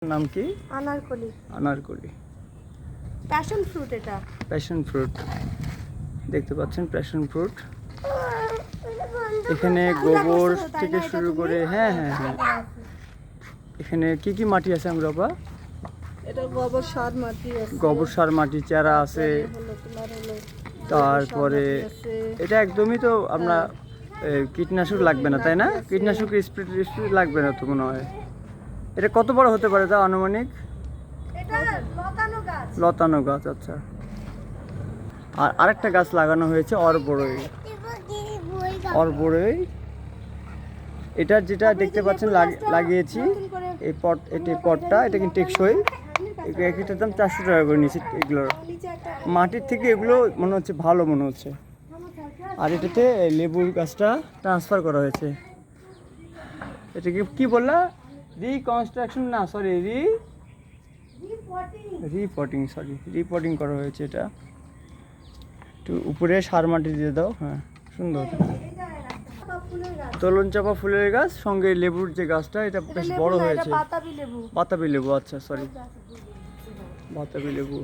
নাম কি? আনারকলি। আনারকলি, প্যাশন ফ্রুট। এটা প্যাশন ফ্রুট দেখতে পাচ্ছেন, প্যাশন ফ্রুট। এখানে গোবর থেকে শুরু করে হ্যাঁ হ্যাঁ হ্যাঁ এখানে কি কি মাটি আছে আমরা বাবা? এটা গোবর সার মাটি আছে, গোবর সার মাটি, চারা আছে, তারপরে এটা একদমই তো আমরা কীটনাশক লাগবে না তাই না? কীটনাশক স্প্রে লাগবে না তো মনে হয়। এটা কত বড় হতে পারে তা আনুমানিক? এটা লতানো গাছ। লতানো গাছ, আচ্ছা। আর আরেকটা গাছ লাগানো হয়েছে অরবড়ই। অরবড়ই এটার যেটা দেখতে পাচ্ছেন লাগিয়েছি এই পট, এটি পটটা, এটা কিন্তু টেকসই। এটার দাম 400 টাকা করে নিয়েছি এগুলোর। মাটির থেকে এগুলো মনে হচ্ছে ভালো মনে হচ্ছে। আর এটাতে লেবুর গাছটা ট্রান্সফার করা হয়েছে। এটাকে কি বললা? রিকনস্ট্রাকশন না, সরি রিপটিং, সরি রিপটিং করা হয়েছে। এটা একটু উপরে সার মাটি দিয়ে দাও। হ্যাঁ, সুন্দর। তলন চাপা ফুলের গাছ, সঙ্গে লেবুর যে গাছটা, এটা বেশ বড় হয়েছে। বাতাবি লেবু, আচ্ছা সরি, বাতাবি লেবু।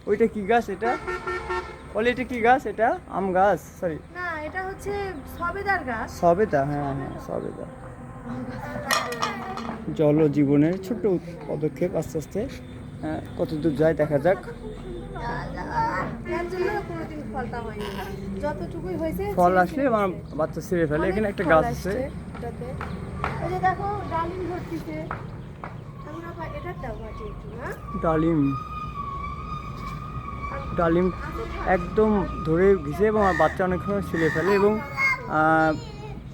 ওইটা কি গাছ? এটা বলে এটা কি গাছ? এটা আম গাছ? সরি না, এটা হচ্ছে সবেদার গাছ। সবেদা, হ্যাঁ হ্যাঁ সবেদা। জল জীবনের ছোট্ট পদক্ষেপ, আস্তে আস্তে কত দূর যায় দেখা যাক। এর জন্য কোনোদিন ফলটা হয়নি, যতটুকুই হয়েছে ফল আসলে আমার বাচ্চা ছিঁড়ে ফেলে। এখানে একটা গাছ আছে, এটাতে এই যে দেখো ডালিম ধরতিছে। আমরা এটা দাও মাটি একটু না। ডালিম, ডালিম একদম ধরে ঘিসে এবং আমার বাচ্চা অনেক সময় ছিঁড়ে ফেলে এবং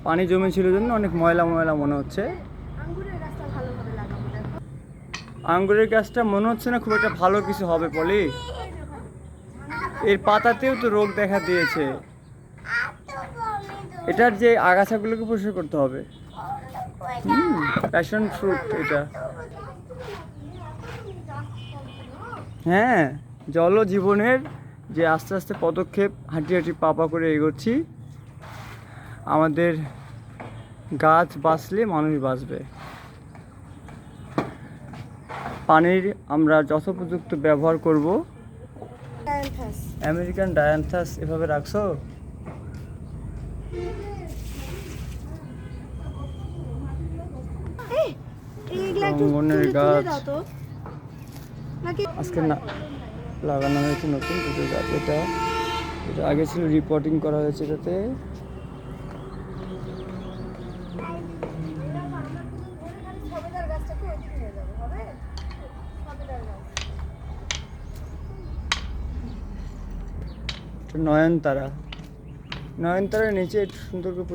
পানি জমে ছিল জন্য অনেক ময়লা ময়লা মনে হচ্ছে। আঙ্গুরের গাছটা ভালোভাবে লাগাবো। দেখো আঙ্গুরের গাছটা মনে হচ্ছে না খুব একটা ভালো কিছু হবে বলি। এর পাতাতেও তো রোগ দেখা দিয়েছে। এটার যে আগাছাগুলোকে পরিষ্কার করতে হবে। প্যাশন ফ্রুট এটা। হ্যাঁ, জল জীবনের যে আস্তে আস্তে পদক্ষেপ, হাঁটি হাঁটি পা পা করে এগোচ্ছি। আমাদের গাছ বাঁচলে মানুষ বাঁচবে। পানির আমরা যথোপযুক্ত ব্যবহার করব। আমেরিকান ডায়ান্থাস এভাবে রাখছো? অঙ্গনের গাছ আজকে না লাগানো হয়েছে নতুন দুটো গাছ। এটা এটা আগে ছিল, রিপোর্টিং করা হয়েছে এটাতে। নয়নতারা, নয়নতারার নিচে একটু সুন্দর করে